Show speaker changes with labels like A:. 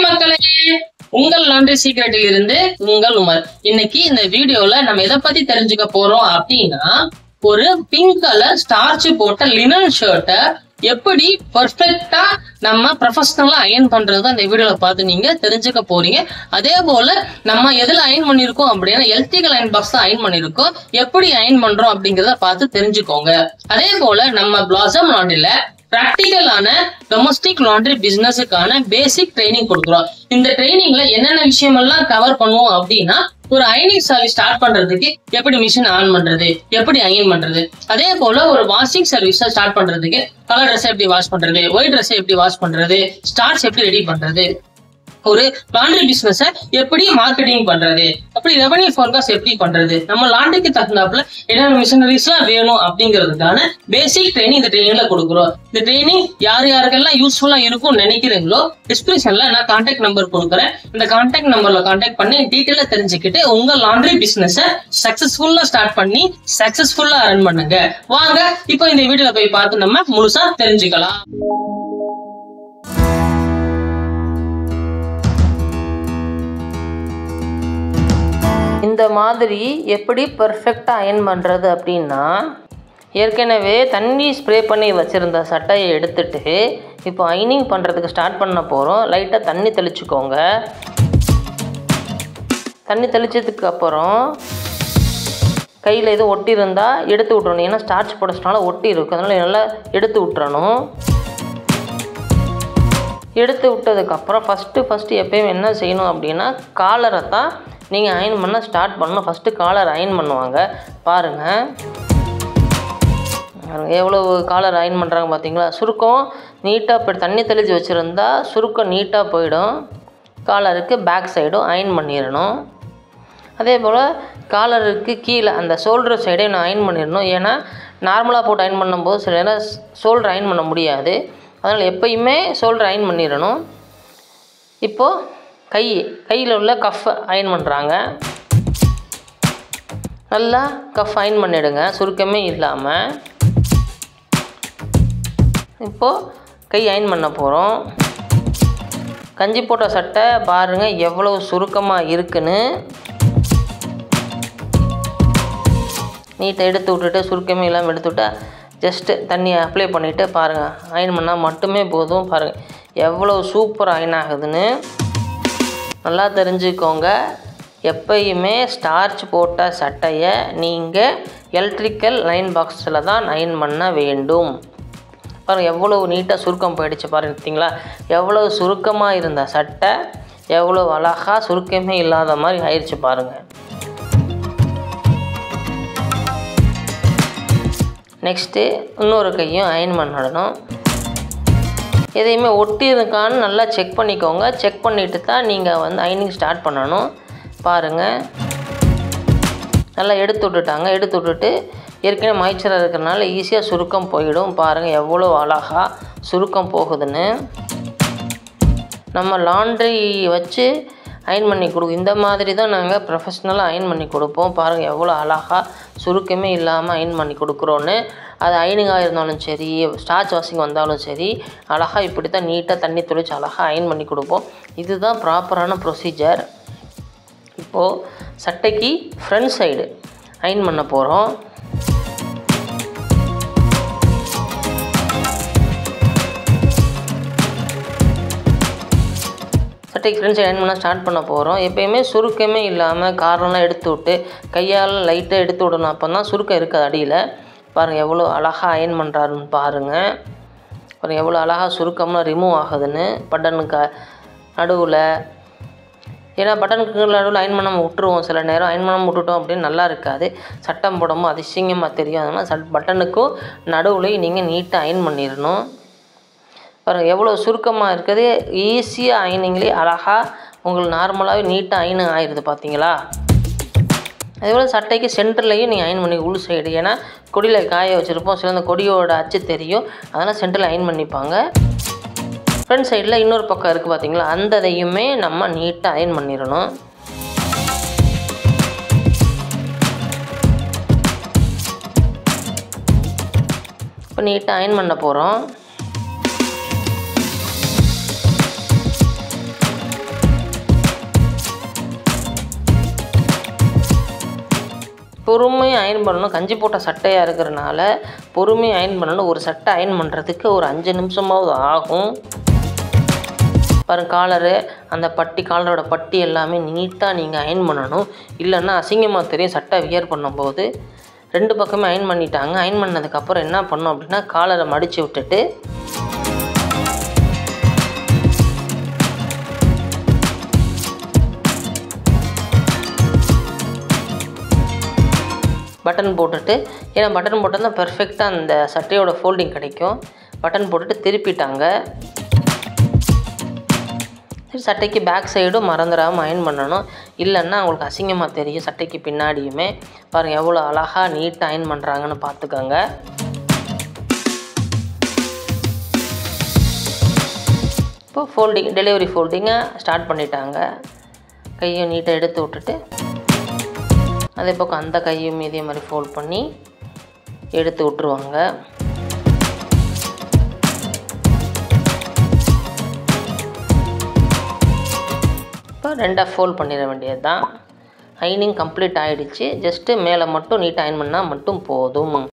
A: மக்களே, உங்கள் லாண்ட்ரி சீக்ரெட்டில் இருந்து உங்கள் உமர். இன்னைக்கு இந்த வீடியோல நம்ம எதை பத்தி தெரிஞ்சுக்க போறோம் அப்படின்னா, ஒரு பிங்க் கலர் ஸ்டார்ச் போட்ட லினன் ஷர்ட்டை எப்படி பெர்ஃபெக்ட்டா நம்ம ப்ரொஃபஷனலா அயன் பண்றது அந்த வீடியோல பார்த்து நீங்க தெரிஞ்சுக்க போறீங்க. அதே போல நம்ம எதுல அயன் பண்ணிருக்கோம் அப்படின்னா எலக்ட்ரிக்கல் அயன் பாக்ஸ் தான் அயன் பண்ணிருக்கோம். எப்படி அயன் பண்றோம் அப்படிங்கறத பார்த்து தெரிஞ்சுக்கோங்க. அதே போல நம்ம பிளாசம் லாண்ட்ரில பிராக்டிக்கலான டொமஸ்டிக் லாண்ட்ரி பிசினஸுக்கான பேசிக் ட்ரைனிங் கொடுக்குறோம். இந்த ட்ரைனிங்ல என்னென்ன விஷயம் எல்லாம் கவர் பண்ணுவோம் அப்படின்னா, ஒரு அயனிங் சர்வீஸ் ஸ்டார்ட் பண்றதுக்கு எப்படி மிஷின் ஆன் பண்றது, எப்படி அயன் பண்றது, அதே போல ஒரு வாஷிங் சர்வீஸ் ஸ்டார்ட் பண்றதுக்கு கலர் ட்ரெஸ் எப்படி வாஷ் பண்றது, ஒயிட் ட்ரெஸ் எப்படி வாஷ் பண்றது, ஸ்டார்ச் எப்படி ரெடி பண்றது, ஒரு லாண்ட்ரி பிசினஸ் எப்படி மார்க்கெட்டிங் பண்றது, அப்படி ரெவன்யூ ஃபோர்காஸ்ட் எப்படி பண்றது, நம்ம லாண்ட்ரிக்கு தகுந்தாப்புல என்னென்ன மிஷினரிஸ் எல்லாம் வேணும் அப்படிங்கிறதுக்கான பேசிக் ட்ரைனிங் இந்த ட்ரைனிங்ல கொடுக்குறோம். இந்த ட்ரைனிங் யாருக்கெல்லாம் யூஸ்ஃபுல்லா இருக்கும்னு நினைக்கிறீங்களோ டிஸ்கிரிப்ஷன்ல நான் கான்டாக்ட் நம்பர் கொடுக்குறேன். இந்த கான்டாக்ட் நம்பர்ல கான்டாக்ட் பண்ணி டீட்டெயிலா தெரிஞ்சுக்கிட்டு உங்க லாண்ட்ரி பிசினஸ் சக்சஸ்ஃபுல்லா ஸ்டார்ட் பண்ணி சக்சஸ்ஃபுல்லா ரன் பண்ணுங்க. வாங்க இப்போ இந்த வீடியோல போய் பார்த்து நம்ம முழுசா தெரிஞ்சுக்கலாம்.
B: இந்த மாதிரி எப்படி பெர்ஃபெக்டாக அயன் பண்ணுறது அப்படின்னா, ஏற்கனவே தண்ணி ஸ்ப்ரே பண்ணி வச்சுருந்த சட்டையை எடுத்துட்டு இப்போ அயனிங் பண்ணுறதுக்கு ஸ்டார்ட் பண்ண போகிறோம். லைட்டாக தண்ணி தெளிச்சுக்கோங்க. தண்ணி தெளித்ததுக்கு அப்புறம் கையில் எதுவும் ஒட்டி இருந்தால் எடுத்து விட்றணும். ஏன்னா ஸ்டார்ச் போடுறதுனால ஒட்டி இருக்கும், அதனால் நல்லா எடுத்து விட்டுறணும். எடுத்து விட்டதுக்கப்புறம் ஃபஸ்ட்டு எப்போயும் என்ன செய்யணும் அப்படின்னா, காலரை தான் நீங்கள் அயன் பண்ண ஸ்டார்ட் பண்ணணும். ஃபஸ்ட்டு காலர் அயன் பண்ணுவாங்க. பாருங்கள் எவ்வளோ காலர் அயன் பண்ணுறாங்க பார்த்தீங்களா. சுருக்கம் நீட்டாக இப்போ தண்ணி தெளித்து வச்சுருந்தா சுருக்கம் நீட்டாக போயிடும். காலருக்கு பேக் சைடும் அயன் பண்ணிடணும். அதே போல் காலருக்கு கீழே அந்த ஷோல்டர் சைடையும் நான் அயன் பண்ணிடணும். ஏன்னா நார்மலாக போட்டு அயன் பண்ணும்போது சில நேரம் ஷோல்டர் அயன் பண்ண முடியாது. அதனால் எப்பயுமே ஷோல்டர் அயன் பண்ணிடணும். இப்போது கையில் உள்ள கஃப் அயன் பண்ணுறாங்க. நல்லா கஃப் அயன் பண்ணிவிடுங்க, சுருக்கமே இல்லாமல். இப்போது கை அயன் பண்ண போகிறோம். கஞ்சி போட்ட சட்டை பாருங்கள் எவ்வளோ சுருக்கமாக இருக்குன்னு. நீட்டை எடுத்து விட்டுட்டு சுருக்கமே இல்லாமல் எடுத்து விட்டால் ஜஸ்ட்டு தண்ணியை அப்ளை பண்ணிவிட்டு பாருங்கள் அயன் பண்ணால் மட்டுமே போதும். பாருங்கள் எவ்வளோ சூப்பர் அயன் ஆகுதுன்னு நல்லா தெரிஞ்சுக்கோங்க. எப்பயுமே ஸ்டார்ச் போட்ட சட்டையை நீங்கள் எலக்ட்ரிக்கல் அயன் பாக்ஸில் தான் அயன் பண்ண வேண்டும். பாருங்கள் எவ்வளோ நீட்டாக சுருக்கம் போயிடுச்சு. பார்த்தீங்களா எவ்வளோ சுருக்கமாக இருந்த சட்டை எவ்வளோ அழகாக சுருக்கமே இல்லாத மாதிரி ஆயிடுச்சு பாருங்கள். நெக்ஸ்ட்டு இன்னொரு கையும் அயன் பண்ணிடணும். எதையுமே ஒட்டி இருக்கான்னு நல்லா செக் பண்ணிக்கோங்க. செக் பண்ணிவிட்டு தான் நீங்கள் அயனிங் ஸ்டார்ட் பண்ணணும். பாருங்கள் நல்லா எடுத்து விட்டுட்டாங்க. எடுத்து விட்டுட்டு ஏற்கனவே மாய்ச்சராக இருக்கிறனால ஈஸியாக சுருக்கம் போயிடும். பாருங்கள் எவ்வளோ அழகாக சுருக்கம் போகுதுன்னு. நம்ம லாண்ட்ரி வச்சு அயன் பண்ணி இந்த மாதிரி தான் நாங்கள் ப்ரொஃபஷ்னலாக அயன் பண்ணி கொடுப்போம். பாருங்கள் எவ்வளோ அழகாக சுருக்கமே இல்லாமல் அயன் பண்ணி கொடுக்குறோன்னு. அது அயனிங்காக இருந்தாலும் சரி, ஸ்டார்ச் வாஷிங் வந்தாலும் சரி, அழகாக இப்படி தான் நீட்டாக தண்ணி தெளித்து அழகாக அயன் பண்ணி கொடுப்போம். இதுதான் ப்ராப்பரான ப்ரொசீஜர். இப்போது சட்டைக்கு ஃப்ரண்ட் சைடு அயன் பண்ண போகிறோம். சட்டைக்கு ஃப்ரண்ட் சைடு அயன் பண்ண ஸ்டார்ட் பண்ண போகிறோம். எப்போயுமே சுருக்கமே இல்லாமல் காரணம்லாம் எடுத்து விட்டு கையால் லைட்டாக எடுத்து விடணும். அப்போ தான் சுருக்கம் இருக்காது அடியில். பாருங்கள் எவ்வளோ அழகாக அயன் பண்ணுறாருன்னு பாருங்கள். பாருங்கள் எவ்வளோ அழகாக சுருக்கம்லாம் ரிமூவ் ஆகுதுன்னு பட்டனுக்கு நடுவில். ஏன்னா பட்டனுக்கு நடுவில் அயன் பண்ணாமல் விட்டுருவோம். சில நேரம் அயன் பண்ணாமல் விட்டுட்டோம் அப்படின்னு நல்லா இருக்காது. சட்டம் போடாமல் அதிசயமாக தெரியும். அதனால் பட்டனுக்கும் நடுவில் நீங்கள் நீட்டாக அயன் பண்ணிடணும். பாருங்கள் எவ்வளோ சுருக்கமாக இருக்குது. ஈஸியாக அயனிங்லேயே அழகாக உங்களுக்கு நார்மலாகவே நீட்டாக அயன் ஆயிடுது. பார்த்தீங்களா அதேபோல் சட்டைக்கு சென்டர்லையும் நீங்கள் அயன் பண்ணி உள் சைடு. ஏன்னா கொடியில் காய வச்சுருப்போம். சில அந்த கொடியோட அச்சு தெரியும், அதனால் சென்டரில் அயன் பண்ணிப்பாங்க. ஃப்ரண்ட் சைடில் இன்னொரு பக்கம் இருக்குது பார்த்தீங்களா, அந்த இதையுமே நம்ம நீட்டாக அயன் பண்ணிடணும். இப்போ நீட்டாக அயன் பண்ண போகிறோம். பொறுமையாக அயன் பண்ணணும். கஞ்சி போட்ட சட்டையாக இருக்கிறனால பொறுமையாக அயன் பண்ணணும். ஒரு சட்டை அயன் பண்ணுறதுக்கு ஒரு 5 நிமிஷமாவது ஆகும். பாருங்கள், காலரு அந்த பட்டி, காலரோட பட்டி எல்லாமே நீட்டாக நீங்கள் அயன் பண்ணணும். இல்லைன்னா அசிங்கமாக தெரியும். சட்டை வியர் பண்ணும்போது 2 பக்கமே அயன் பண்ணிட்டாங்க. அயன் பண்ணதுக்கப்புறம் என்ன பண்ணோம் அப்படின்னா, காலரை மடித்து விட்டுட்டு பட்டன் போட்டுட்டு, ஏன்னா பட்டன் போட்டால் தான் பெர்ஃபெக்டாக அந்த சட்டையோட ஃபோல்டிங் கிடைக்கும். பட்டன் போட்டுட்டு திருப்பிட்டாங்க. சரி, சட்டைக்கு பேக் சைடும் மறந்துடாமல் அயன் பண்ணணும். இல்லைன்னா அவங்களுக்கு அசிங்கமாக தெரியும் சட்டைக்கு பின்னாடியுமே. பாருங்கள் எவ்வளோ அழகாக நீட்டாக அயன் பண்ணுறாங்கன்னு பார்த்துக்கோங்க. இப்போ ஃபோல்டிங், டெலிவரி ஃபோல்டிங்கை ஸ்டார்ட் பண்ணிட்டாங்க. கையை நீட்டாக எடுத்து விட்டுட்டு அதே பக்கம் அந்த கையும் இதே மாதிரி ஃபோல்ட் பண்ணி எடுத்து விட்ருவாங்க. இப்போ 2ஆக ஃபோல்ட் பண்ணிட வேண்டியது தான். அயனிங் கம்ப்ளீட் ஆகிடுச்சு. ஜஸ்ட்டு மேலே மட்டும் நீட்டாக அயன் பண்ணால் மட்டும் போதும்.